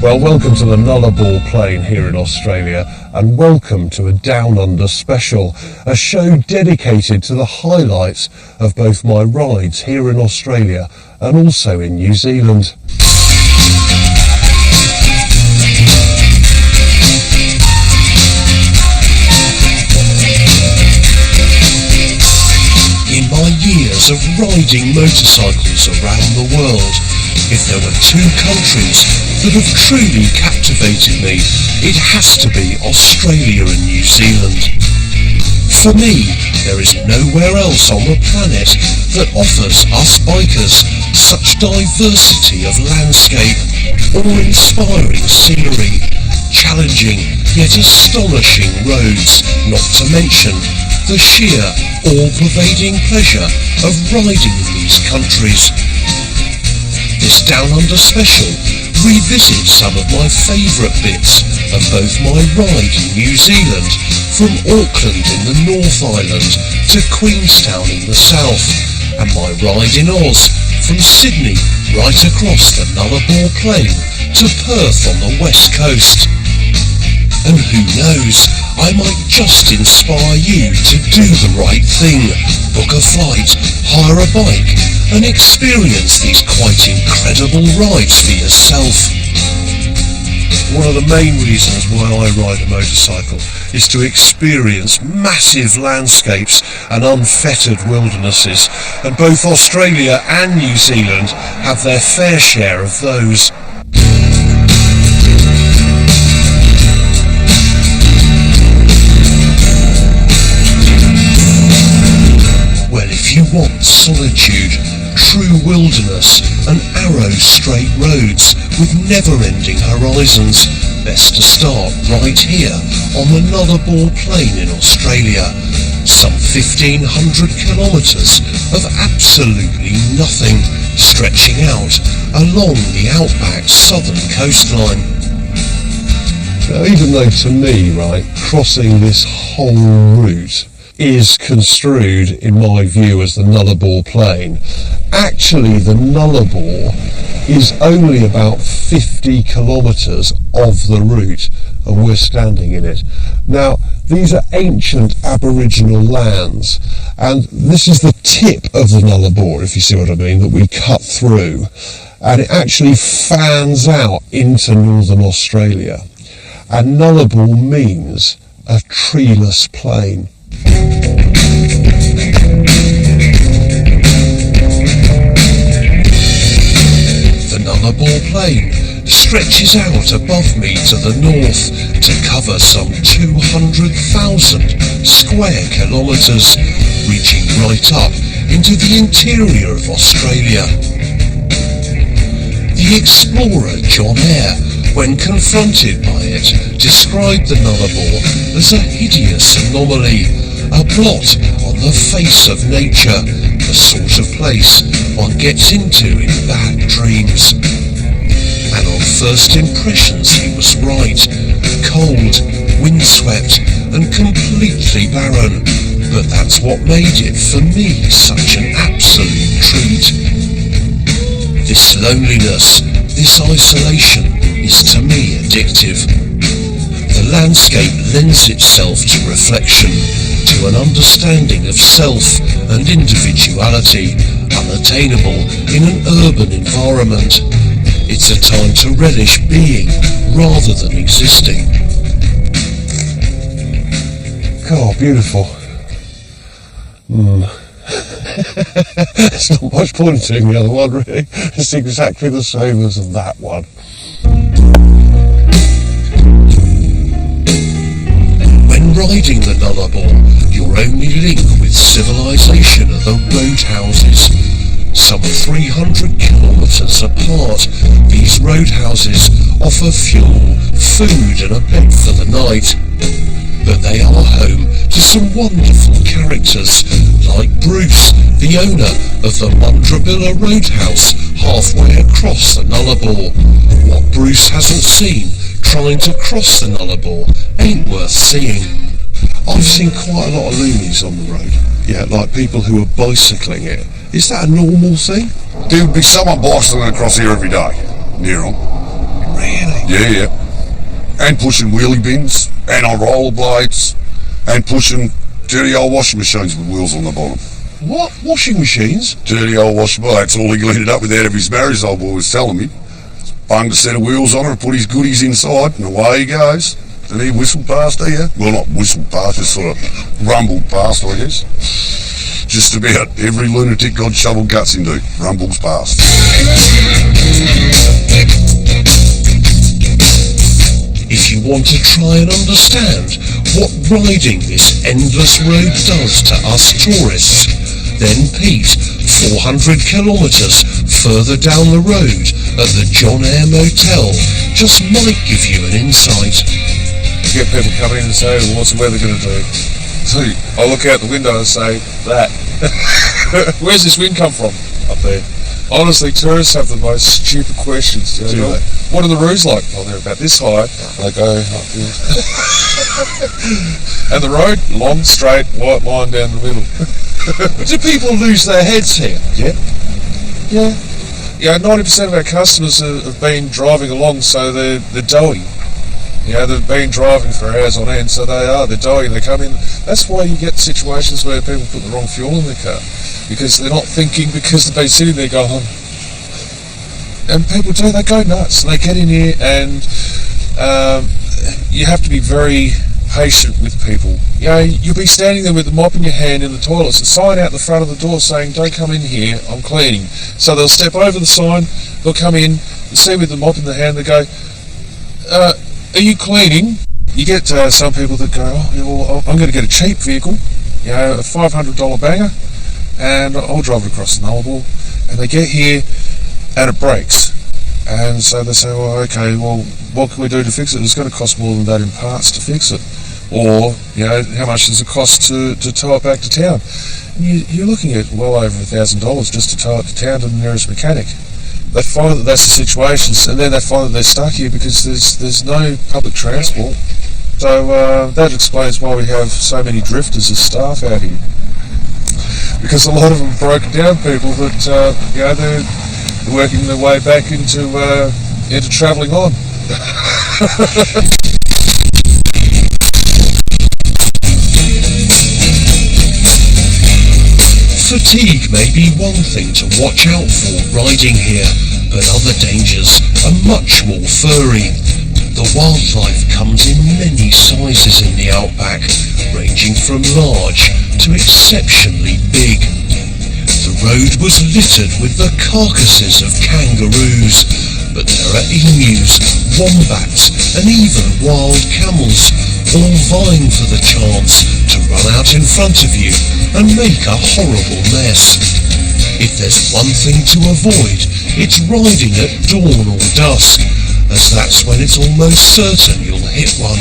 Well, welcome to the Nullarbor Plain here in Australia, and welcome to a Down Under special, a show dedicated to the highlights of both my rides here in Australia and also in New Zealand. In my years of riding motorcycles around the world, if there were two countries that have truly captivated me, it has to be Australia and New Zealand. For me, there is nowhere else on the planet that offers us bikers such diversity of landscape, awe-inspiring scenery, challenging yet astonishing roads, not to mention the sheer, all-pervading pleasure of riding in these countries. This Down Under special revisits some of my favourite bits of both my ride in New Zealand, from Auckland in the North Island to Queenstown in the south, and my ride in Oz from Sydney right across the Nullarbor Plain to Perth on the west coast. And who knows, I might just inspire you to do the right thing, book a flight, hire a bike, and experience these quite incredible rides for yourself. One of the main reasons why I ride a motorcycle is to experience massive landscapes and unfettered wildernesses, and both Australia and New Zealand have their fair share of those. If you want solitude, true wilderness and arrow straight roads with never-ending horizons, best to start right here on the Nullarbor Plain in Australia. Some 1,500 kilometres of absolutely nothing, stretching out along the outback southern coastline. Now, even though to me, right, crossing this whole route is construed, in my view, as the Nullarbor Plain, actually the Nullarbor is only about 50 kilometres of the route, and we're standing in it. Now, these are ancient Aboriginal lands, and this is the tip of the Nullarbor, if you see what I mean, that we cut through, and it actually fans out into northern Australia, and Nullarbor means a treeless plain. The Nullarbor Plain stretches out above me to the north to cover some 200,000 square kilometres, reaching right up into the interior of Australia. The explorer John Eyre, when confronted by it, described the Nullarbor as a hideous anomaly, a blot on the face of nature, the sort of place one gets into in bad dreams. And on first impressions he was right. Cold, windswept and completely barren, but that's what made it for me such an absolute treat. This loneliness, this isolation is to me addictive. The landscape lends itself to reflection, to an understanding of self and individuality, unattainable in an urban environment. It's a time to relish being rather than existing. God, beautiful. It's not much point in the other one, really. It's exactly the same as that one. When riding the Nullarbor, your only link with civilization are the roadhouses. Some 300 kilometres apart, these roadhouses offer fuel, food and a bed for the night. But they are home to some wonderful characters, like Bruce, the owner of the Mundrabilla Roadhouse, halfway across the Nullarbor. What Bruce hasn't seen trying to cross the Nullarbor ain't worth seeing. I've seen quite a lot of loonies on the road. Yeah, like people who are bicycling it. Is that a normal thing? There'd be someone bicycling across here every day. Near them. Really? Yeah. And pushing wheelie bins, and on rollerblades, and pushing dirty old washing machines with wheels on the bottom. What? Washing machines? Dirty old washing machine. That's all he ended up with out of his marriage, old boy was telling me. Bunged a set of wheels on it, put his goodies inside, and away he goes. And he whistled past here. Well, not whistled past, just sort of rumbled past, I guess. Just about every lunatic God shoveled guts into rumbles past. If you want to try and understand what riding this endless road does to us tourists, then Pete, 400 kilometres further down the road at the John Eyre Motel, just might give you an insight. You get people coming in and say, well, what's the weather going to do? So I look out the window and say, that. Where's this wind come from? Up there. Honestly, tourists have the most stupid questions. Do they? What are the roofs like? Oh, they're about this high. They go uphill. And the road, long, straight, white line down the middle. Do people lose their heads here? Yeah. Yeah. Yeah, 90% of our customers have been driving along, so they're doughy. You know, they've been driving for hours on end, so they're doughy. They come in. That's why you get situations where people put the wrong fuel in their car. Because they're not thinking, because they've been sitting there going, and people do, they go nuts. They get in here, and you have to be very patient with people. You know, you'll be standing there with the mop in your hand in the toilets, a sign out the front of the door saying, don't come in here, I'm cleaning. So they'll step over the sign, they'll come in, you see with the mop in the hand, they go, are you cleaning? You get some people that go, oh, yeah, well, I'm going to get a cheap vehicle, you know, a $500 banger, and I'll drive it across the Nullarbor. And they get here, and it breaks. And so they say, well, okay, well, what can we do to fix it? It's going to cost more than that in parts to fix it. Or, you know, how much does it cost to tow it back to town? And you're looking at well over $1,000 just to tow it to town to the nearest mechanic. They find that that's the situation, and then they find that they're stuck here because there's no public transport. So that explains why we have so many drifters as staff out here. Because a lot of them are broken down people that, you know, they're working their way back into travelling on. Fatigue may be one thing to watch out for riding here, but other dangers are much more furry. The wildlife comes in many sizes in the outback, ranging from large to exceptionally big. The road was littered with the carcasses of kangaroos, but there are emus, wombats and even wild camels, all vying for the chance to run out in front of you and make a horrible mess. If there's one thing to avoid, it's riding at dawn or dusk, as that's when it's almost certain you'll hit one.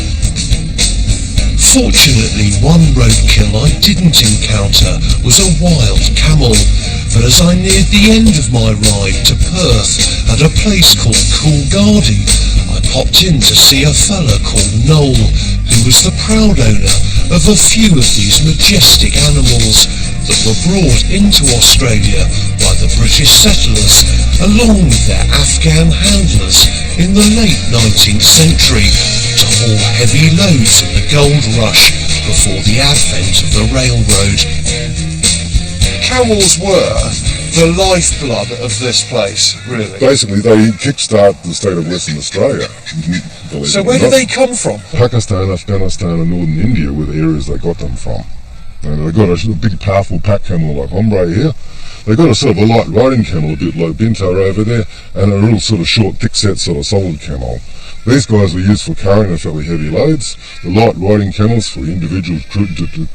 Fortunately, one roadkill I didn't encounter was a wild camel, but as I neared the end of my ride to Perth at a place called Coolgardie, I popped in to see a fella called Noel, who was the proud owner of a few of these majestic animals that were brought into Australia by the British settlers along with their Afghan handlers in the late 19th century to haul heavy loads in the gold rush before the advent of the railroad. Camels were the lifeblood of this place, really. Basically, they kickstart the state of Western Australia. So where do they come from? Pakistan, Afghanistan and northern India were the areas they got them from. And they got a big powerful pack camel like Hombre here. They got a sort of a light riding camel, a bit like Bintar over there, and a real sort of short, thick-set, sort of solid camel. These guys were used for carrying the fairly heavy loads, the light riding camels for individuals to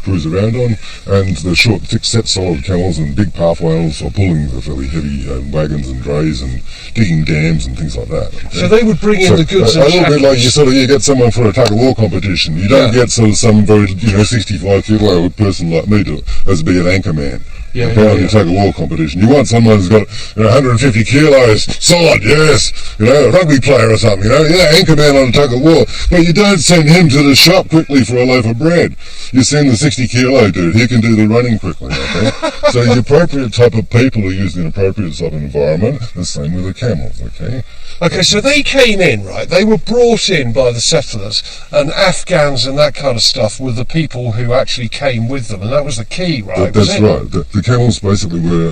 cruise around on, and the short, thick-set, solid camels and big powerful animals for pulling the fairly heavy wagons and drays and digging dams and things like that. So they would bring in the goods a little bit like you get someone for a tug-of-war competition. You don't get sort of some very 65 kilo person like me to as be an anchor man. Apparently you take a war competition. You want someone who's got 150 kilos, solid, yes, a rugby player or something, anchorman on a tug of war. But you don't send him to the shop quickly for a loaf of bread. You send the 60 kilo dude. He can do the running quickly, okay? So the appropriate type of people are used in an appropriate type of environment. The same with the camels, okay? Okay, so they came in, right? They were brought in by the settlers, and Afghans and that kind of stuff were the people who actually came with them, and that was the key, right? That's right. The camels basically were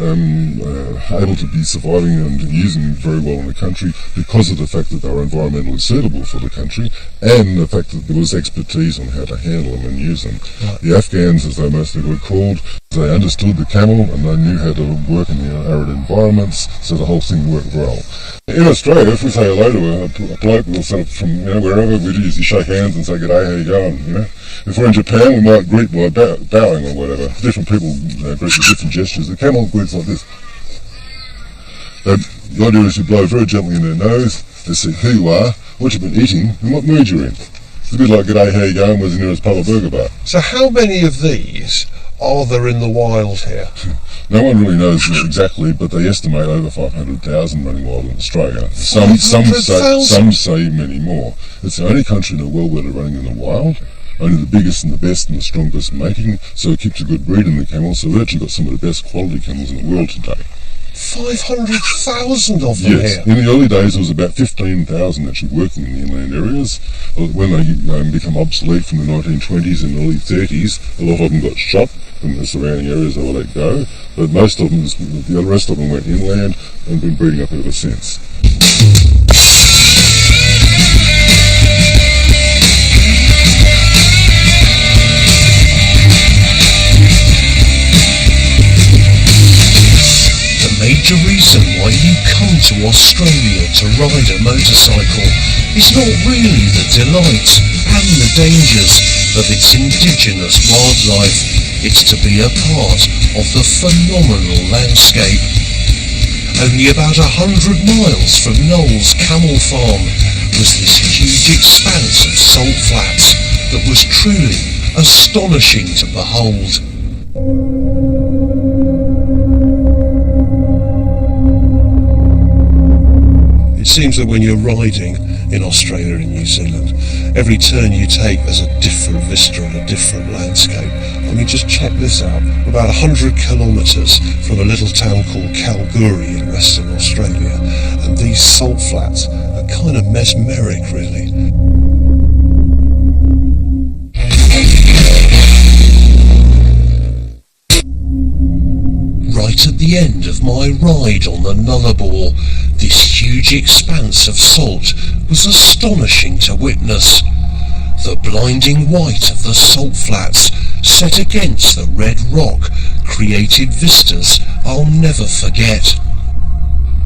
able to be surviving and using very well in the country because of the fact that they were environmentally suitable for the country, and the fact that there was expertise on how to handle them and use them. Right. The Afghans, as they mostly were called, they understood the camel and they knew how to work in the arid environments, so the whole thing worked well. In Australia, if we say hello to a bloke, we'll sort of from wherever we usually shake hands and say g'day, how you going? If we're in Japan, we might greet by bowing or whatever. Different people greet with different gestures. The camel greets like this. The idea is you blow very gently in their nose. They see who you are, what you've been eating, and what mood you're in. It's a bit like g'day, how you going? Where's the nearest pub or burger bar? So how many of these are there in the wild here? No one really knows exactly, but they estimate over 500,000 running wild in Australia. Some say many more. It's the only country in the world where they're running in the wild. Only the biggest and the best and the strongest mating, so it keeps a good breed in the camels. So we've actually got some of the best quality camels in the world today. 500,000 of them yes. here? In the early days there was about 15,000 actually working in the inland areas. When they become obsolete from the 1920s and early 30s, a lot of them got shot from the surrounding areas. They were let go, but most of them, the rest of them went inland and been breeding up ever since. Major reason why you come to Australia to ride a motorcycle is not really the delight and the dangers of its indigenous wildlife. It's to be a part of the phenomenal landscape. Only about 100 miles from Knowles Camel Farm was this huge expanse of salt flats that was truly astonishing to behold. It seems that when you're riding in Australia and New Zealand, every turn you take there's a different vista and a different landscape. I mean, just check this out. We're about 100 kilometres from a little town called Kalgoorlie in Western Australia, and these salt flats are kind of mesmeric, really. Right at the end of my ride on the Nullarbor, this huge expanse of salt was astonishing to witness. The blinding white of the salt flats set against the red rock created vistas I'll never forget.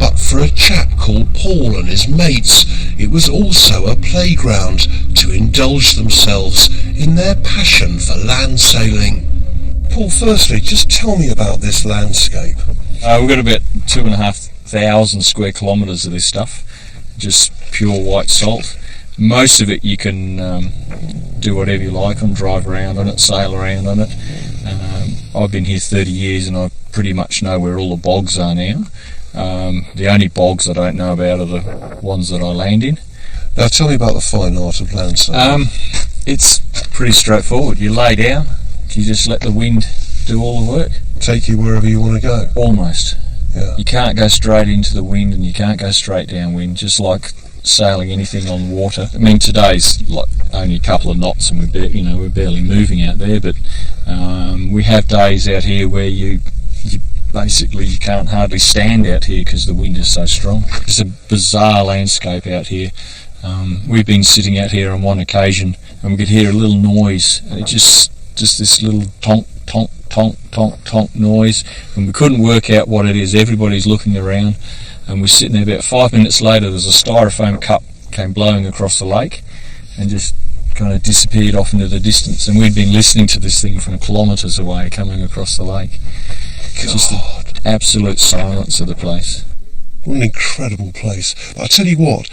But for a chap called Paul and his mates, it was also a playground to indulge themselves in their passion for land sailing. Paul, firstly, just tell me about this landscape. We've got about 2,500 square kilometres of this stuff, just pure white salt. Most of it you can do whatever you like on, drive around on it, sail around on it. I've been here 30 years and I pretty much know where all the bogs are now. The only bogs I don't know about are the ones that I land in. Now tell me about the fine art of land sailing. It's pretty straightforward. You lay down, you just let the wind do all the work. Take you wherever you want to go? Almost. Yeah. You can't go straight into the wind and you can't go straight downwind, just like sailing anything on water. I mean, today's like only a couple of knots and we're barely moving out there, but we have days out here where you basically you can't hardly stand out here because the wind is so strong. It's a bizarre landscape out here. We've been sitting out here on one occasion and we could hear a little noise, and it just this little tonk tonk tonk tonk tonk noise, and we couldn't work out what it is. Everybody's looking around, and we're sitting there. About 5 minutes later there's a styrofoam cup came blowing across the lake and just kind of disappeared off into the distance, and we'd been listening to this thing from kilometres away coming across the lake. Just the absolute silence of the place. What an incredible place. But I tell you what,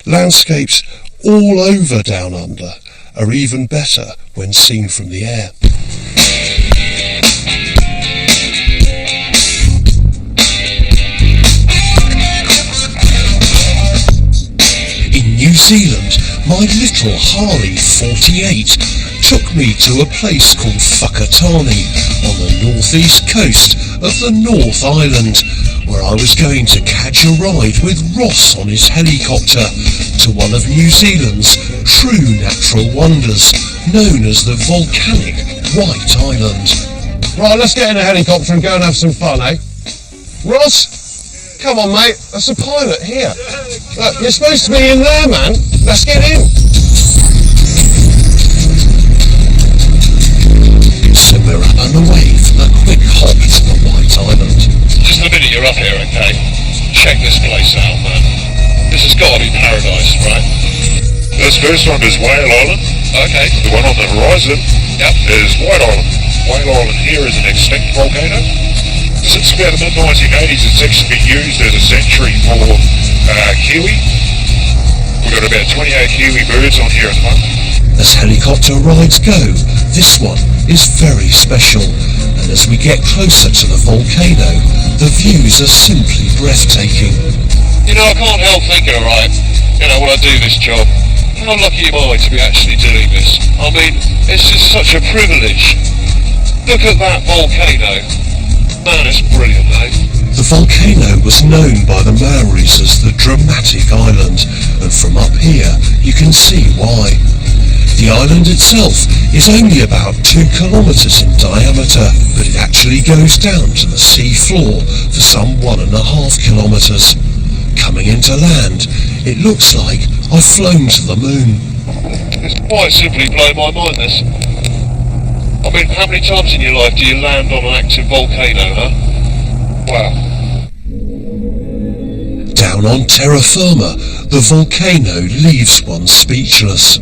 landscapes all over Down Under are even better when seen from the air. Zealand, my little Harley 48 took me to a place called Whakatane on the northeast coast of the North Island, where I was going to catch a ride with Ross on his helicopter to one of New Zealand's true natural wonders, known as the volcanic White Island. Right, let's get in a helicopter and go and have some fun, eh? Ross? Come on, mate. That's a pilot here. Look, you're supposed to be in there, man. Let's get in. So we're on the way for the quick hop to the White Island. Just the minute you're up here, okay? Check this place out, man. This has got to be paradise, right? This first one is Whale Island. Okay. The one on the horizon Yep. is White Island. Whale Island here is an extinct volcano. Since about the mid-1980s, it's actually been used as a sanctuary for kiwi. We've got about 28 kiwi birds on here at the moment. As helicopter rides go, this one is very special, and as we get closer to the volcano, the views are simply breathtaking. You know, I can't help thinking, alright, you know, when I do this job, how lucky am I to be actually doing this? I mean, it's just such a privilege. Look at that volcano. Man, it's brilliant, eh? The volcano was known by the Maoris as the Dramatic Island, and from up here you can see why. The island itself is only about 2 kilometres in diameter, but it actually goes down to the sea floor for some 1.5 kilometres. Coming into land, it looks like I've flown to the moon. It's quite simply blown my mind, this. I mean, how many times in your life do you land on an active volcano, huh? Wow. Down on terra firma, the volcano leaves one speechless.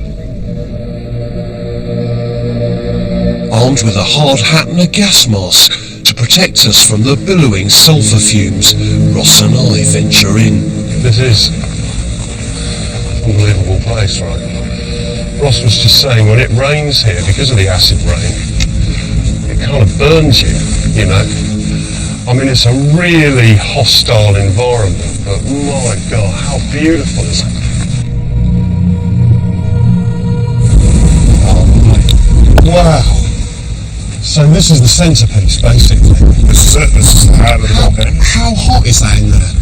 Armed with a hard hat and a gas mask to protect us from the billowing sulphur fumes, Ross and I venture in. This is an unbelievable place, right? Ross was just saying when it rains here, because of the acid rain, it kind of burns you, you know? I mean, it's a really hostile environment, but my God, how beautiful is it? Wow. So this is the centrepiece, basically. This is it. This is the heart of the volcano. How hot is that in there?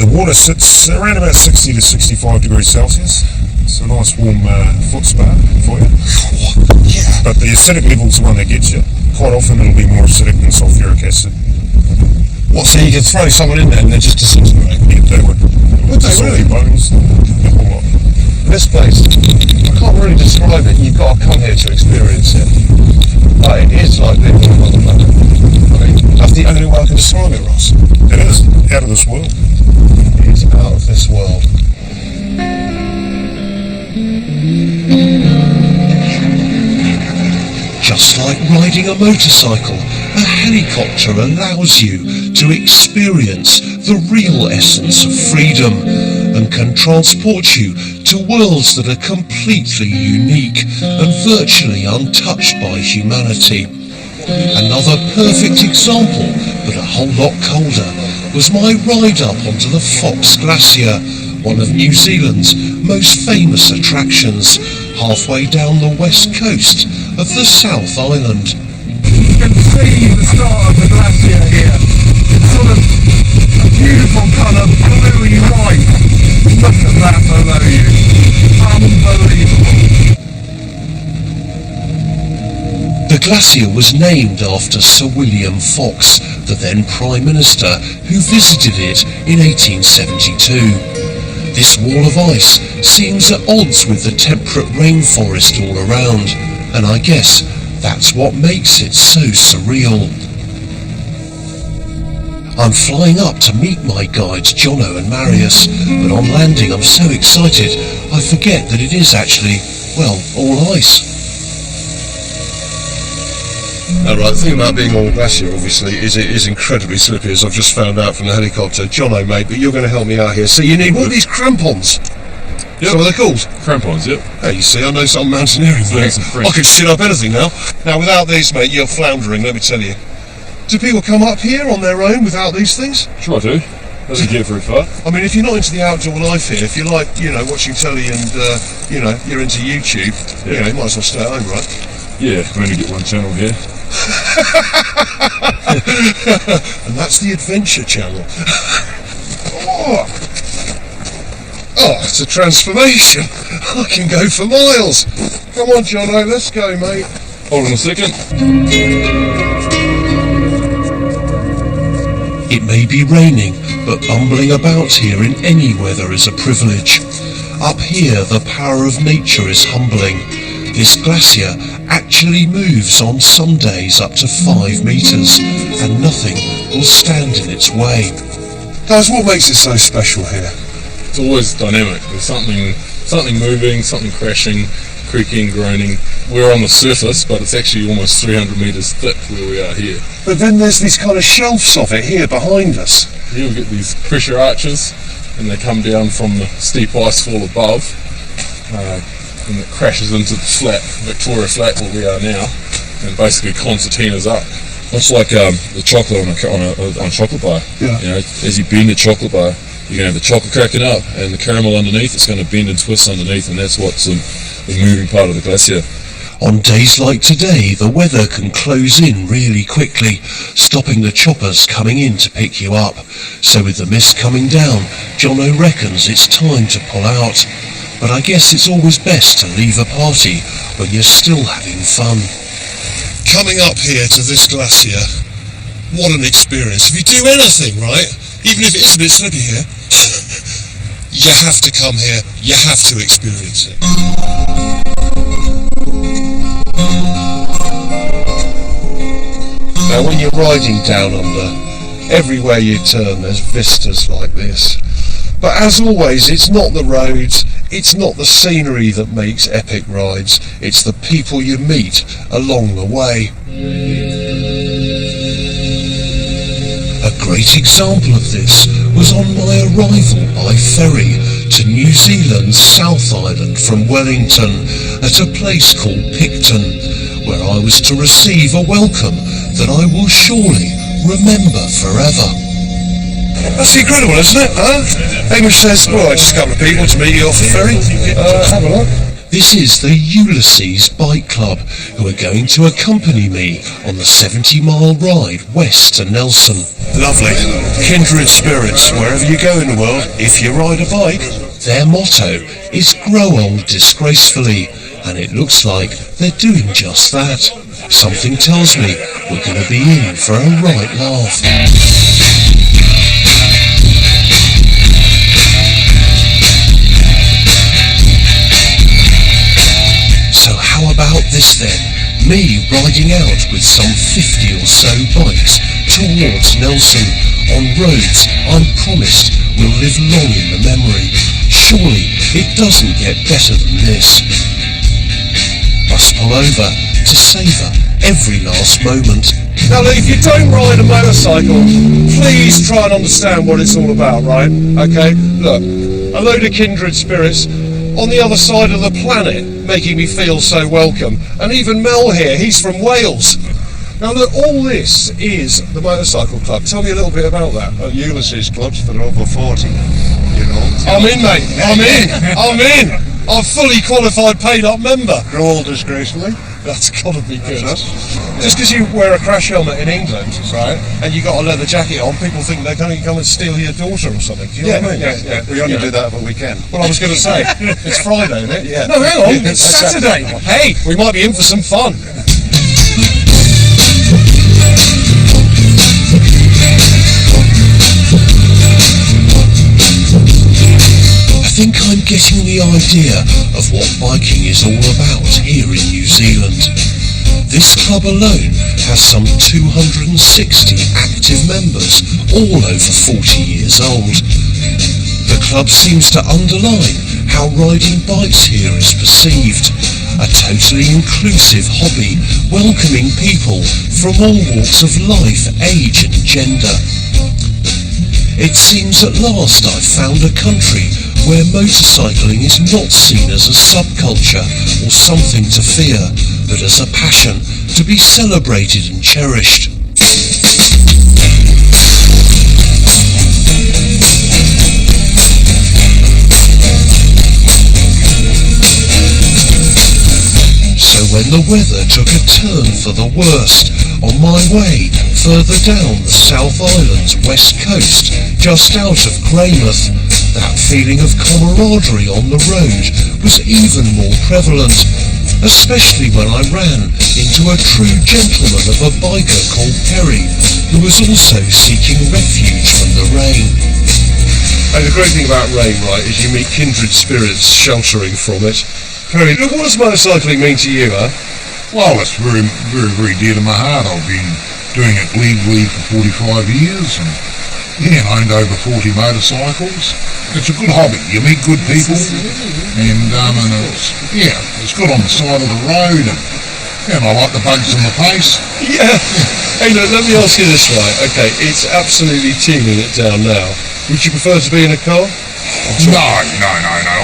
The water sits around about 60 to 65 degrees Celsius. It's a nice warm foot spa for you. Yeah. But the acidic level's the one that gets you. Quite often it'll be more acidic than sulfuric acid. What, so you can throw someone in there and they just disintegrate? Yeah, they would. Would they Salty really? bones, a whole lot. This place, I can't really describe it. You've got to come here to experience it. But it is like living on another planet. I mean, that's the only way I can describe it, Ross. It is out of this world. It's out of this world. Just like riding a motorcycle, a helicopter allows you to experience the real essence of freedom and can transport you to worlds that are completely unique and virtually untouched by humanity. Another perfect example, but a whole lot colder, was my ride up onto the Fox Glacier, one of New Zealand's most famous attractions, halfway down the west coast of the South Island. You can see the start of the glacier here. It's sort of a beautiful colour, bluey white. Look at that below you. Unbelievable. The glacier was named after Sir William Fox, the then Prime Minister, who visited it in 1872. This wall of ice seems at odds with the temperate rainforest all around, and I guess that's what makes it so surreal. I'm flying up to meet my guides Jono and Marius, but on landing I'm so excited I forget that it is actually, well, all ice. Alright, the thing about being on a glacier, obviously, is it is incredibly slippery, as I've just found out from the helicopter. Jono, mate, but you're going to help me out here. So you need, what are these crampons? Yep. So what are they called? Crampons, yep. Hey, you see, I know some mountaineering things. I could shit up anything now. Now, without these, mate, you're floundering, let me tell you. Do people come up here on their own without these things? Sure I do. Doesn't get very far. I mean, if you're not into the outdoor life here, if you like, watching telly and, you're into YouTube, you might as well stay at home, right? Yeah, we only get one channel here. And that's the Adventure Channel. Oh, it's a transformation. I can go for miles. Come on, Jono, let's go, mate. Hold on a second. It may be raining, but bumbling about here in any weather is a privilege. Up here, the power of nature is humbling. This glacier actually moves on some days up to 5 meters, and nothing will stand in its way. Guys, what makes it so special here? It's always dynamic. There's something moving, something crashing, creaking, groaning. We're on the surface, but it's actually almost 300 metres thick where we are here. But then there's these kind of shelves of it here behind us. Here we get these pressure arches, and they come down from the steep icefall above, and it crashes into the flat, Victoria Flat, where we are now, and basically concertinas up. It's like the chocolate on a chocolate bar. Yeah. As you bend the chocolate bar, you're going to have the chocolate cracking up, and the caramel underneath, it's going to bend and twist underneath, and that's what's the moving part of the glacier. On days like today, the weather can close in really quickly, stopping the choppers coming in to pick you up. So with the mist coming down, Jono reckons it's time to pull out. But I guess it's always best to leave a party when you're still having fun. Coming up here to this glacier, what an experience. If you do anything, right, even if it is a bit slippy here, you have to come here, you have to experience it. Now when you're riding down under, everywhere you turn there's vistas like this. But as always, it's not the roads, it's not the scenery that makes epic rides, it's the people you meet along the way. A great example of this was on my arrival by ferry to New Zealand's South Island from Wellington at a place called Picton, where I was to receive a welcome that I will surely remember forever. That's incredible, isn't it? Huh? Hamish says, well, just a couple of people to meet you off the ferry. Have a look. This is the Ulysses Bike Club, who are going to accompany me on the 70-mile ride west to Nelson. Lovely. Kindred spirits, wherever you go in the world, if you ride a bike. Their motto is grow old disgracefully, and it looks like they're doing just that. Something tells me we're going to be in for a right laugh. How about this then? Me riding out with some 50 or so bikes towards Nelson on roads I'm promised will live long in the memory. Surely it doesn't get better than this. Must pull over to savour every last moment. Now look, if you don't ride a motorcycle, please try and understand what it's all about, right? Okay, look, a load of kindred spirits on the other side of the planet, making me feel so welcome. And even Mel here, he's from Wales. Now look, all this is the Motorcycle Club. Tell me a little bit about that. Ulysses Club's for over 40, you know. I'm in, mate. I'm in. I'm fully qualified, paid-up member. Grow old disgracefully. That's got to be good. Just because you wear a crash helmet in England, right, and you got a leather jacket on, people think they're going to come and steal your daughter or something. Do you know what I mean? Yeah. We only do that if we can. Well, I was going to say, it's Friday, isn't it? Yeah. No, hang on, it's Saturday. Hey, we might be in for some fun. I think I'm getting the idea of what biking is all about here in New Zealand. This club alone has some 260 active members, all over 40 years old. The club seems to underline how riding bikes here is perceived. A totally inclusive hobby, welcoming people from all walks of life, age and gender. It seems at last I've found a country where motorcycling is not seen as a subculture or something to fear, but as a passion to be celebrated and cherished. when the weather took a turn for the worst on my way further down the South Island's west coast, just out of Greymouth. That feeling of camaraderie on the road was even more prevalent, especially when I ran into a true gentleman of a biker called Perry, who was also seeking refuge from the rain. And the great thing about rain, right, is you meet kindred spirits sheltering from it. Perry, what does motorcycling mean to you, huh? Well, it's very, very, very dear to my heart. I've been doing it legally for 45 years and owned over 40 motorcycles. It's a good hobby. You meet good people and it's good on the side of the road and I like the bugs and the pace. Yeah. Hey, look, let me ask you this, right? Okay, it's absolutely teeming it down now. Would you prefer to be in a car? No.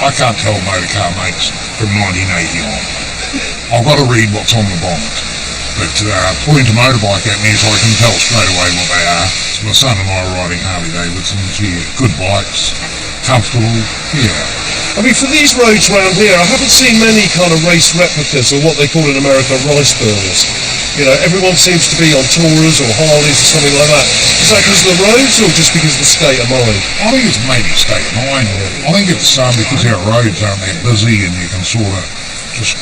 I can't tell motor car mates from 1980 on. I've got to read what's on the bonnet. But point a motorbike at me so I can tell straight away what they are. It's my son and I are riding Harley Davidsons. Good bikes, comfortable, I mean, for these roads around here, I haven't seen many kind of race replicas or what they call in America rice burners. You know, everyone seems to be on Taurus or Harleys or something like that. Is that because of the roads or just because of the state of mind? I think it's maybe state of mind. I think it's because our roads aren't that busy and you can sort of just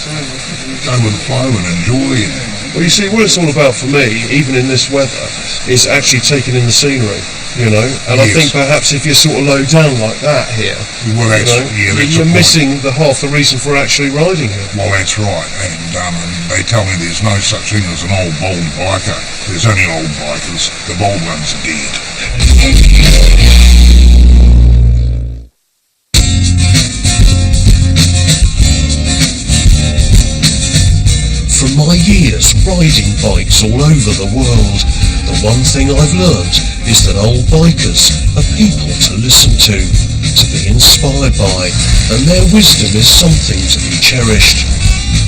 go with the flow and enjoy it. Well, you see, what it's all about for me, even in this weather, is actually taking in the scenery, you know. And I think perhaps if you're sort of low down like that here, well, you're missing the half the reason for actually riding here. Well, that's right. And they tell me there's no such thing as an old bald biker. There's only old bikers. The bald ones are dead. From my years riding bikes all over the world, the one thing I've learned is that old bikers are people to listen to be inspired by, and their wisdom is something to be cherished.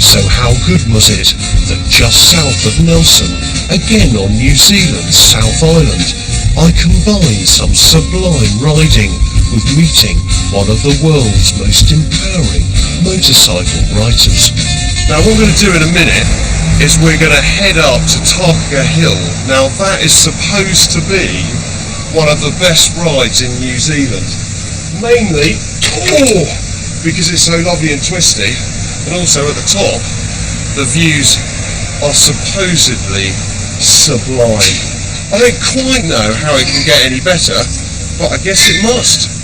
So how good was it that just south of Nelson, again on New Zealand's South Island, I combined some sublime riding with meeting one of the world's most empowering motorcycle writers. Now what we're going to do in a minute is we're going to head up to Tarka Hill. Now that is supposed to be one of the best rides in New Zealand. Mainly, because it's so lovely and twisty, and also at the top, the views are supposedly sublime. I don't quite know how it can get any better, but I guess it must.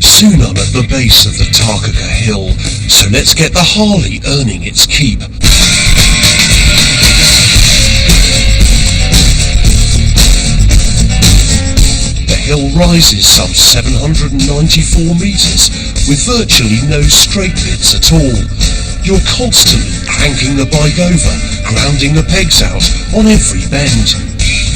Soon I'm at the base of the Tarka Hill, so let's get the Harley earning its keep. The hill rises some 794 metres, with virtually no straight bits at all. You're constantly cranking the bike over, grounding the pegs out on every bend.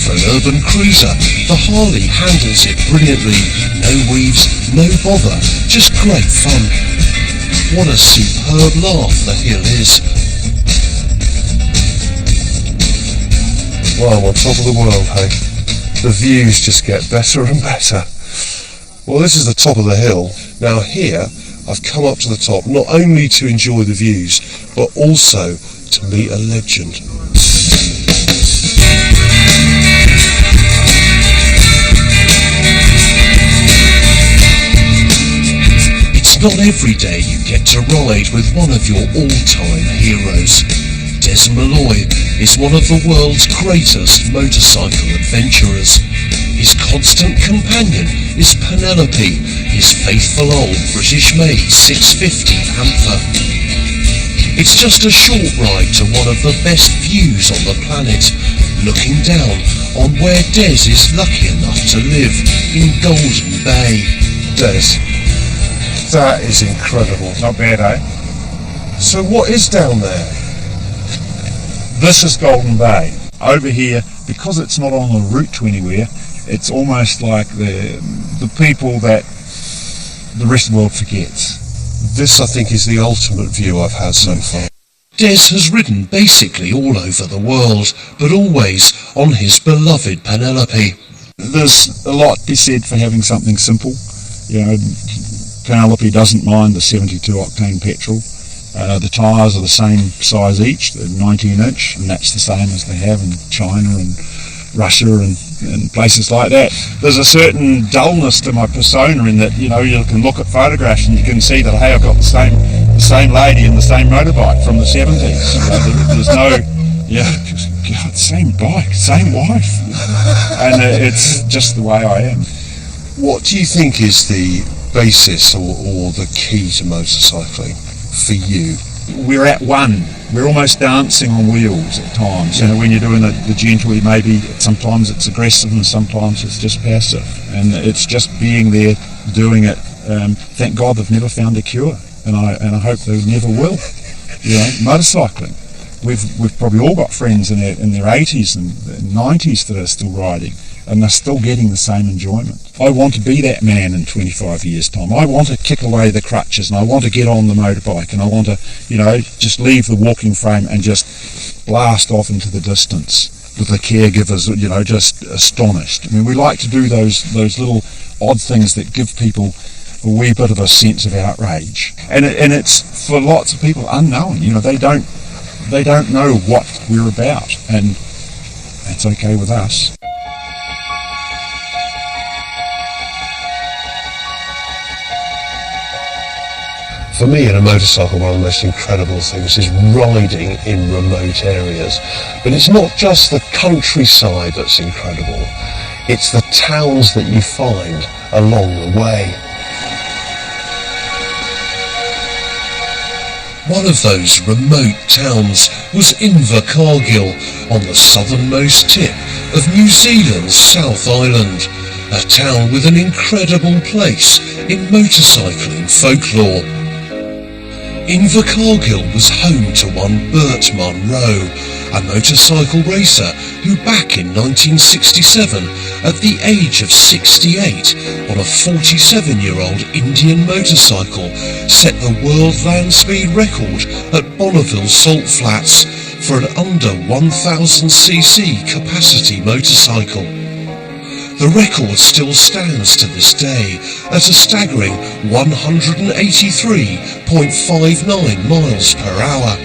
For an urban cruiser, the Harley handles it brilliantly. No weaves, no bother, just great fun. What a superb laugh the hill is. Wow, on top of the world, hey? The views just get better and better. Well, this is the top of the hill. Now here, I've come up to the top not only to enjoy the views, but also to meet a legend. It's not every day you get to ride with one of your all-time heroes. Des Malloy is one of the world's greatest motorcycle adventurers. His constant companion is Penelope, his faithful old British-made 650 Panther. It's just a short ride to one of the best views on the planet, looking down on where Des is lucky enough to live in Golden Bay. Des, that is incredible. Not bad, eh? So what is down there? This is Golden Bay. Over here, because it's not on the route to anywhere, it's almost like the people that the rest of the world forgets. This, I think, is the ultimate view I've had so far. Des has ridden basically all over the world, but always on his beloved Penelope. There's a lot to be said for having something simple. You know, Penelope doesn't mind the 72 octane petrol. The tyres are the same size each, they're 19-inch, and that's the same as they have in China and Russia and places like that. There's a certain dullness to my persona in that, you can look at photographs and you can see that, hey, I've got the same lady in the same motorbike from the 70s. There's no, God, same bike, same wife. And it's just the way I am. What do you think is the basis or the key to motorcycling for you? We're at one. We're almost dancing on wheels at times. When you're doing the gentle, maybe sometimes it's aggressive and sometimes it's just passive. And it's just being there, doing it. Thank God they've never found a cure, and I hope they never will. Motorcycling. We've probably all got friends in their 80s and 90s that are still riding, and they're still getting the same enjoyment. I want to be that man in 25 years' time. I want to kick away the crutches, and I want to get on the motorbike, and I want to, just leave the walking frame and just blast off into the distance with the caregivers, just astonished. I mean, we like to do those little odd things that give people a wee bit of a sense of outrage, and it's for lots of people unknown. They don't know what we're about, and that's okay with us. For me, in a motorcycle, one of the most incredible things is riding in remote areas. But it's not just the countryside that's incredible, it's the towns that you find along the way. One of those remote towns was Invercargill, on the southernmost tip of New Zealand's South Island, a town with an incredible place in motorcycling folklore. Invercargill was home to one Bert Munro, a motorcycle racer who back in 1967, at the age of 68, on a 47-year-old Indian motorcycle, set the world land speed record at Bonneville Salt Flats for an under 1000cc capacity motorcycle. The record still stands to this day at a staggering 183.59 miles per hour.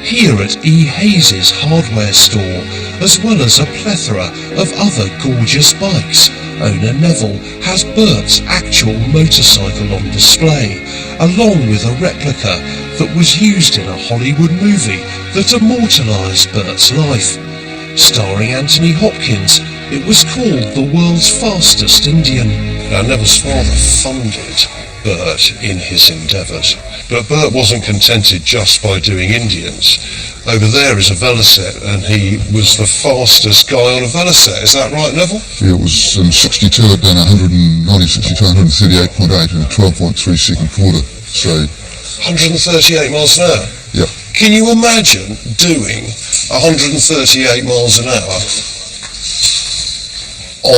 Here at E. Hayes' hardware store, as well as a plethora of other gorgeous bikes, owner Neville has Bert's actual motorcycle on display, along with a replica that was used in a Hollywood movie that immortalised Bert's life. Starring Anthony Hopkins, it was called The World's Fastest Indian. Now, Neville's father funded Bert in his endeavours, but Bert wasn't contented just by doing Indians. Over there is a Velocet, and he was the fastest guy on a Velocet. Is that right, Neville? Yeah, it was in 62, I'd done 138.8 in a 12.3 second quarter, so... 138 miles an hour? Yeah. Can you imagine doing 138 miles an hour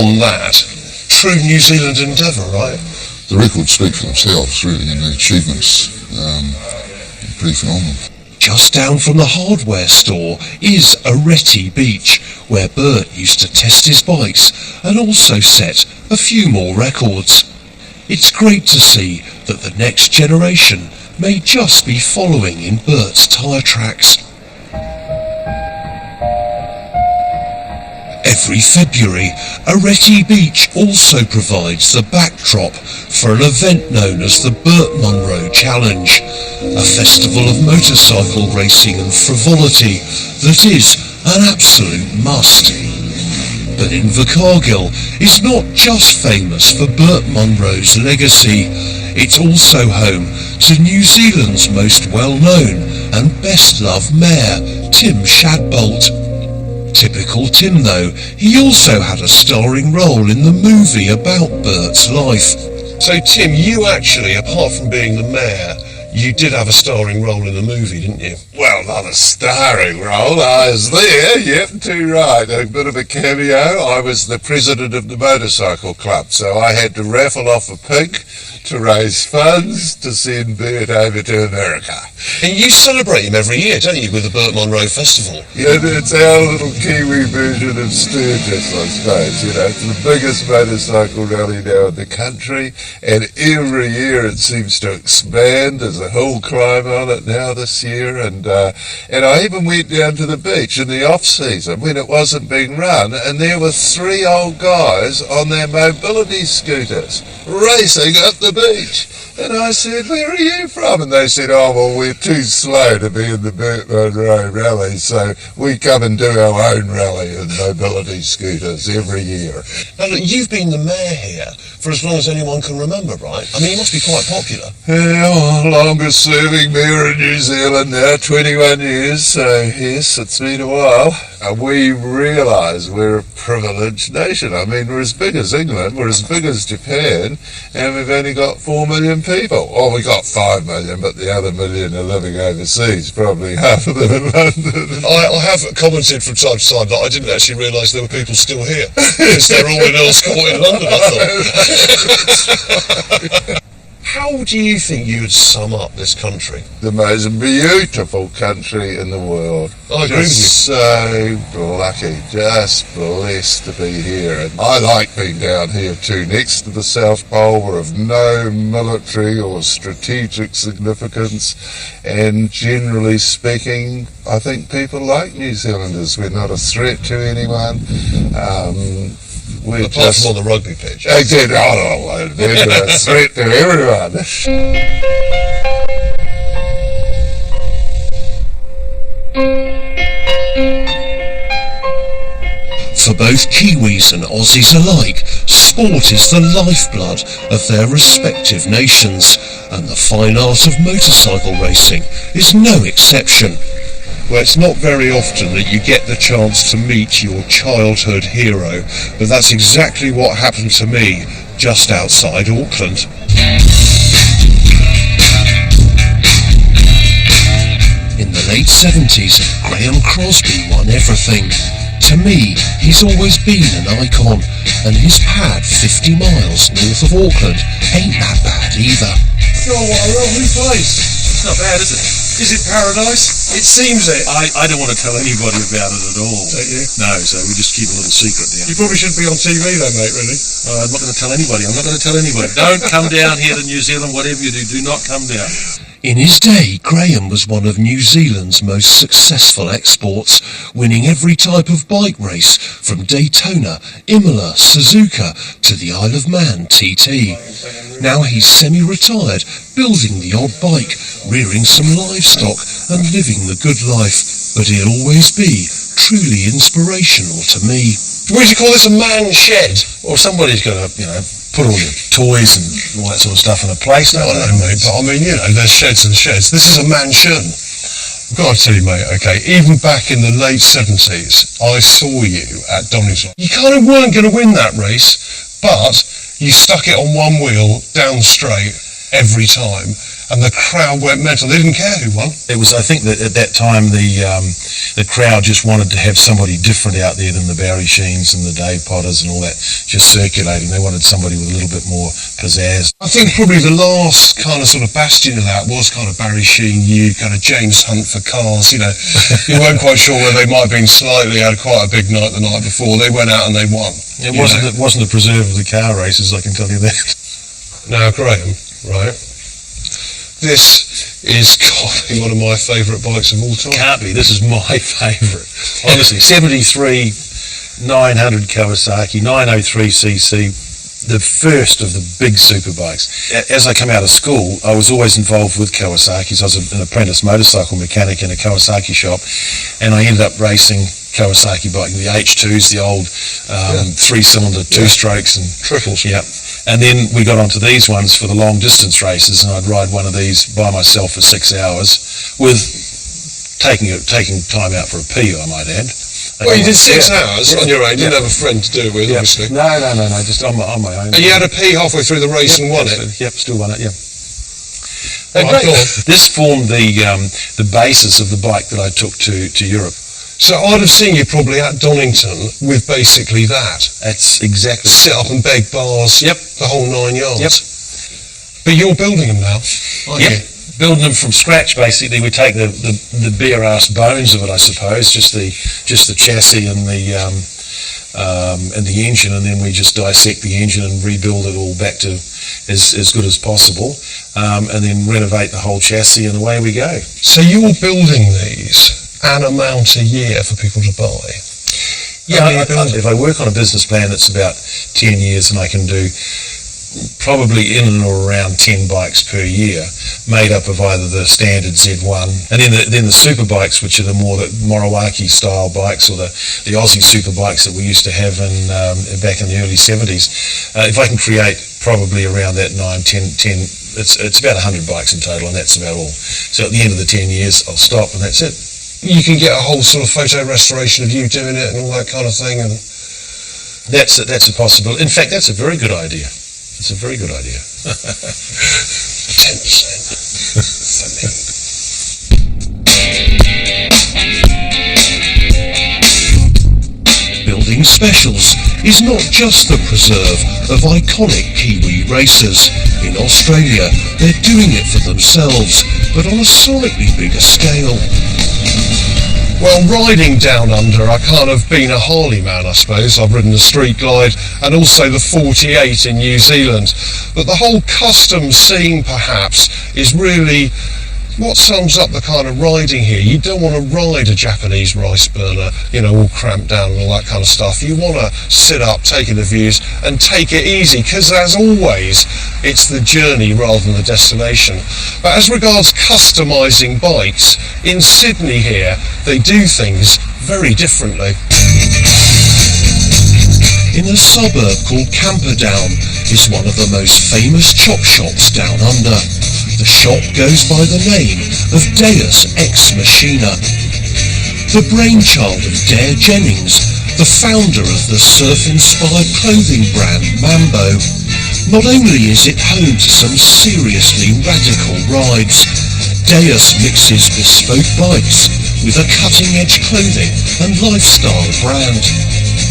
on that? True New Zealand endeavour, right? The records speak for themselves, really, and the achievements are pretty phenomenal. Just down from the hardware store is Areti Beach, where Bert used to test his bikes and also set a few more records. It's great to see that the next generation may just be following in Bert's tyre tracks. Every February, Areti Beach also provides the backdrop for an event known as the Bert Munro Challenge, a festival of motorcycle racing and frivolity that is an absolute must. But Invercargill is not just famous for Bert Munro's legacy, it's also home to New Zealand's most well-known and best-loved mare, Tim Shadbolt. Typical Tim though, he also had a starring role in the movie about Bert's life. So Tim, you actually, apart from being the mayor, you did have a starring role in the movie, didn't you? Well, not a starring role. I was there, yep, too right. A bit of a cameo. I was the president of the motorcycle club, so I had to raffle off a pig to raise funds to send Bert over to America. And you celebrate him every year, don't you, with the Burt Munro Festival? Yeah, it's our little Kiwi version of Sturgis, I suppose. You know, it's the biggest motorcycle rally now in the country, and every year it seems to expand. There's a hill climb on it now this year, and I even went down to the beach in the off-season when it wasn't being run, and there were 3 old guys on their mobility scooters racing up the beach. And I said, where are you from? And they said, oh, well, we're too slow to be in the Burt Munro rally, so we come and do our own rally in mobility scooters every year. Now, look, you've been the mayor here for as long as anyone can remember, right? I mean, you must be quite popular. Yeah, longest serving mayor in New Zealand now, 21 years, so yes, it's been a while. We realise we're a privileged nation. I mean, we're as big as England, we're as big as Japan, and we've only got 4 million people. Well, we got 5 million, but the other million are living overseas, probably half of them in London. I have commented from time to time that I didn't actually realise there were people still here, because they're all in Earl's Court in London, I thought. How do you think you would sum up this country? The most beautiful country in the world. I agree with you. So lucky, just blessed to be here. And I like being down here too, next to the South Pole. We're of no military or strategic significance, and generally speaking, I think people like New Zealanders. We're not a threat to anyone. Apart from on the rugby pitch. Exactly. Oh, they're a threat to everyone. For both Kiwis and Aussies alike, sport is the lifeblood of their respective nations, and the fine art of motorcycle racing is no exception. Well, it's not very often that you get the chance to meet your childhood hero, but that's exactly what happened to me just outside Auckland. In the late 70s, Graham Crosby won everything. To me, he's always been an icon, and his pad 50 miles north of Auckland ain't that bad either. Oh, what a lovely place. It's not bad, is it? Is it paradise? It seems it. I don't want to tell anybody about it at all. Don't you? No, so we just keep a little secret there. You probably shouldn't be on TV though, mate, really. I'm not going to tell anybody. I'm not going to tell anybody. Don't come down here to New Zealand. Whatever you do, do not come down. In his day, Graham was one of New Zealand's most successful exports, winning every type of bike race from Daytona, Imola, Suzuka to the Isle of Man TT. Now he's semi-retired, building the odd bike, rearing some livestock and living the good life, but he'll always be truly inspirational to me. Would you call this a man shed? Well, somebody's got to, put all your toys and all that sort of stuff in a place. No, I know, mate, but I mean, there's sheds and sheds. This is a mansion. I've got to tell you, mate, okay, even back in the late 70s, I saw you at Donington. You kind of weren't going to win that race, but you stuck it on one wheel, down straight, every time, and the crowd went mental. They didn't care who won. It was, I think that at that time the crowd just wanted to have somebody different out there than the Barry Sheens and the Dave Potters and all that just circulating. They wanted somebody with a little bit more pizzazz. I think probably the last kind of sort of bastion of that was kind of Barry Sheen, you kind of James Hunt for cars, you weren't quite sure whether they might have been had quite a big night the night before. They went out and they won. It wasn't the preserve of the car races, I can tell you that. Now, Graham, right? This is probably one of my favourite bikes of all time. Can't be. This is my favourite. Honestly, 73 900 Kawasaki, 903cc, the first of the big super bikes. As I come out of school, I was always involved with Kawasaki's. I was an apprentice motorcycle mechanic in a Kawasaki shop, and I ended up racing Kawasaki bike, the H2s, the old 3-cylinder, 2-strokes and triples. Yeah. And then we got onto these ones for the long distance races, and I'd ride one of these by myself for 6 hours with taking time out for a pee, I might add. Well, you did 6 hours on your own. You didn't have a friend to do it with, obviously. No, just on my own. And you had a pee halfway through the race and won it? Yep, still won it, yeah. Great. This formed the basis of the bike that I took to Europe. So I'd have seen you probably at Donington with basically that. That's exactly. Sit up and beg bars. Yep. The whole 9 yards. Yep. But you're building them now, aren't Yep. you? Building them from scratch. Basically, we take the bare ass bones of it, I suppose, just the chassis and the engine, and then we just dissect the engine and rebuild it all back to as good as possible, and then renovate the whole chassis, and away we go. So you're building these an amount a year for people to buy? Yeah, if I work on a business plan that's about 10 years, and I can do probably in and around 10 bikes per year, made up of either the standard Z1 and then the super bikes, which are the more the Moriwaki style bikes, or the Aussie super bikes that we used to have back in the early 70s. If I can create probably around that 10, it's about 100 bikes in total, and that's about all. So at the end of the 10 years, I'll stop, and that's it. You can get a whole sort of photo restoration of you doing it and all that kind of thing, and that's a possibility. In fact, that's a very good idea. It's a very good idea. 10%. Building Specials is not just the preserve of iconic Kiwi racers. In Australia, they're doing it for themselves, but on a slightly bigger scale. Well, riding down under, I kind of been a Harley man, I suppose. I've ridden the Street Glide and also the 48 in New Zealand. But the whole custom scene, perhaps, is really what sums up the kind of riding here. You don't want to ride a Japanese rice burner, all cramped down and all that kind of stuff. You want to sit up, take in the views, and take it easy, because as always, it's the journey rather than the destination. But as regards customising bikes, in Sydney here, they do things very differently. In a suburb called Camperdown is one of the most famous chop shops down under. The shop goes by the name of Deus Ex Machina. The brainchild of Dare Jennings, the founder of the surf-inspired clothing brand Mambo. Not only is it home to some seriously radical rides, Deus mixes bespoke bikes with a cutting-edge clothing and lifestyle brand.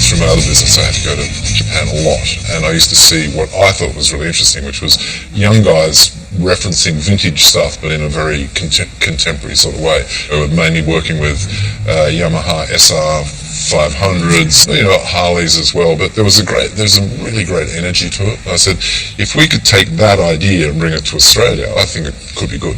Through my other business, I had to go to Japan a lot, and I used to see what I thought was really interesting, which was young guys referencing vintage stuff, but in a very contemporary sort of way. They were mainly working with Yamaha SR 500s, Harleys as well, but there's a really great energy to it. I said, if we could take that idea and bring it to Australia, I think it could be good.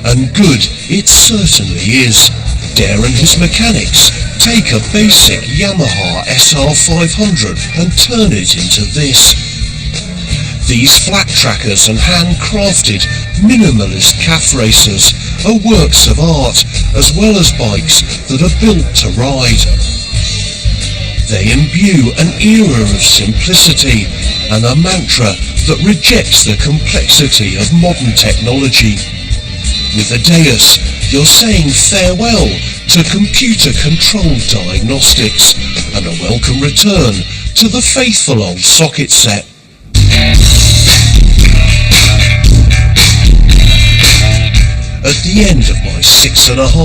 And good it certainly is. Dare and his mechanics take a basic Yamaha SR 500 and turn it into this. These flat trackers and handcrafted minimalist calf racers are works of art, as well as bikes that are built to ride. They imbue an era of simplicity and a mantra that rejects the complexity of modern technology. With the Deus, you're saying farewell to computer-controlled diagnostics and a welcome return to the faithful old socket set. At the end of my 6,500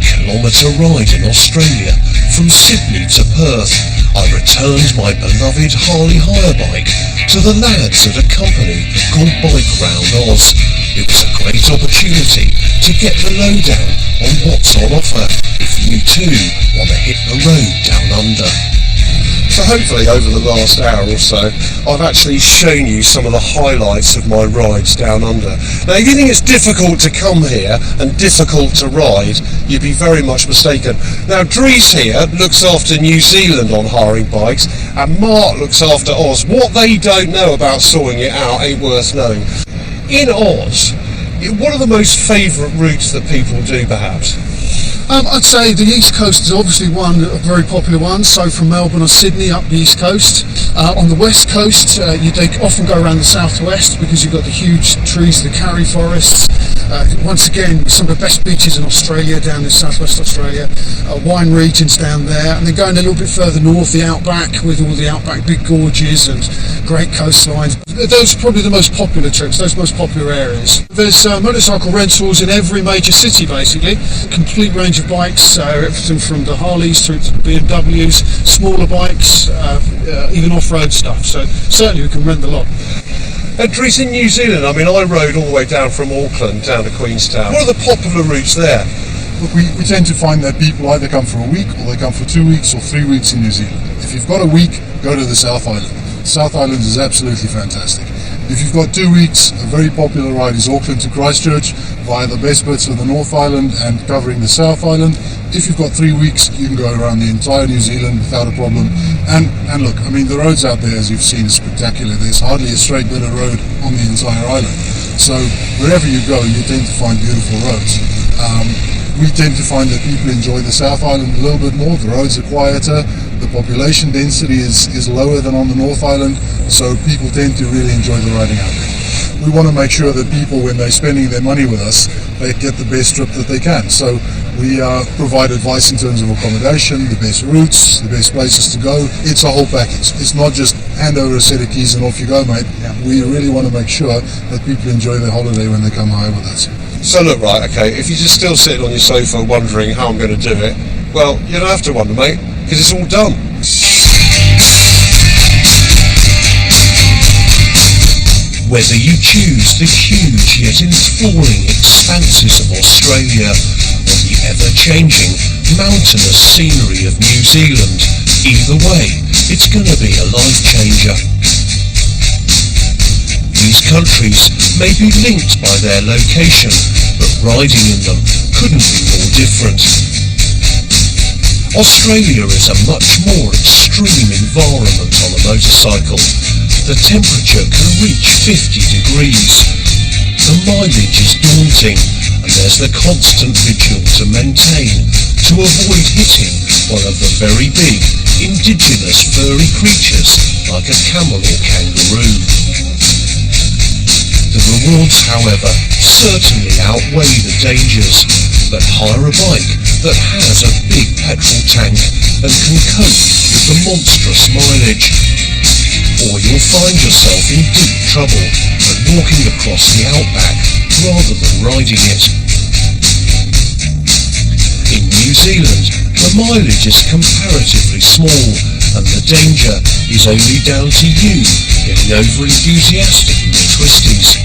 kilometre ride in Australia from Sydney to Perth, I returned my beloved Harley hire bike to the lads at a company called Bike Round Oz. It was a great opportunity to get the lowdown on what's on offer if you too want to hit the road down under. So hopefully over the last hour or so, I've actually shown you some of the highlights of my rides down under. Now if you think it's difficult to come here and difficult to ride, you'd be very much mistaken. Now Dries here looks after New Zealand on hiring bikes, and Mark looks after Oz. What they don't know about sorting it out ain't worth knowing. In Oz, what are the most favourite routes that people do perhaps? I'd say the East Coast is obviously a very popular one, so from Melbourne or Sydney up the East Coast. On the West Coast, they often go around the southwest because you've got the huge trees, the Karri forests. Once again, some of the best beaches in Australia, down in southwest Australia, wine regions down there, and then going a little bit further north, the outback, with all the outback big gorges and great coastlines. Those are probably the most popular trips, those most popular areas. There's motorcycle rentals in every major city basically, complete range of bikes, everything from the Harleys through to the BMWs, smaller bikes, even off-road stuff, so certainly we can rent a lot. And Dries, in New Zealand, I mean, I rode all the way down from Auckland down to Queenstown. What are the popular routes there? Look, we tend to find that people either come for a week or they come for 2 weeks or 3 weeks in New Zealand. If you've got a week, go to the South Island. South Island is absolutely fantastic. If you've got 2 weeks, a very popular ride is Auckland to Christchurch via the best bits of the North Island and covering the South Island. If you've got 3 weeks, you can go around the entire New Zealand without a problem. And look, I mean, the roads out there, as you've seen, is spectacular. There's hardly a straight bit of road on the entire island. So wherever you go, you tend to find beautiful roads. We tend to find that people enjoy the South Island a little bit more. The roads are quieter, the population density is lower than on the North Island, so people tend to really enjoy the riding out there. We want to make sure that people, when they're spending their money with us, they get the best trip that they can. So we provide advice in terms of accommodation, the best routes, the best places to go. It's a whole package. It's not just hand over a set of keys and off you go, mate. We really want to make sure that people enjoy their holiday when they come home with us. So look, right, okay, if you're just still sitting on your sofa wondering how I'm going to do it, well, you don't have to wonder, mate, because it's all done. Whether you choose the huge yet enthralling expanses of Australia or the ever-changing mountainous scenery of New Zealand, either way, it's going to be a life-changer. These countries may be linked by their location, but riding in them couldn't be more different. Australia is a much more extreme environment on a motorcycle. The temperature can reach 50 degrees. The mileage is daunting, and there's the constant vigil to maintain to avoid hitting one of the very big, indigenous furry creatures like a camel or kangaroo. The rewards, however, certainly outweigh the dangers, but hire a bike that has a big petrol tank and can cope with the monstrous mileage, or you'll find yourself in deep trouble and walking across the outback rather than riding it. In New Zealand, the mileage is comparatively small, and the danger is only down to you getting over-enthusiastic in the twisties.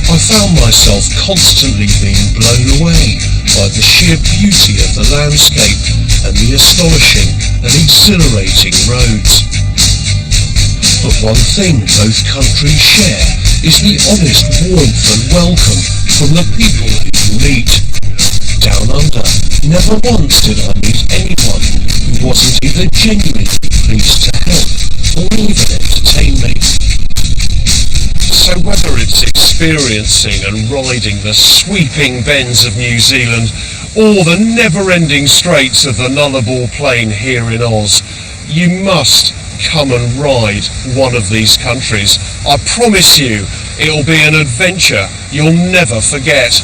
I found myself constantly being blown away by the sheer beauty of the landscape and the astonishing and exhilarating roads. But one thing both countries share is the honest warmth and welcome from the people who you meet. Down under, never once did I meet anyone who wasn't either genuinely pleased to help or even entertain me. So whether it's experiencing and riding the sweeping bends of New Zealand or the never-ending straights of the Nullarbor Plain here in Oz, you must come and ride one of these countries. I promise you, it'll be an adventure you'll never forget.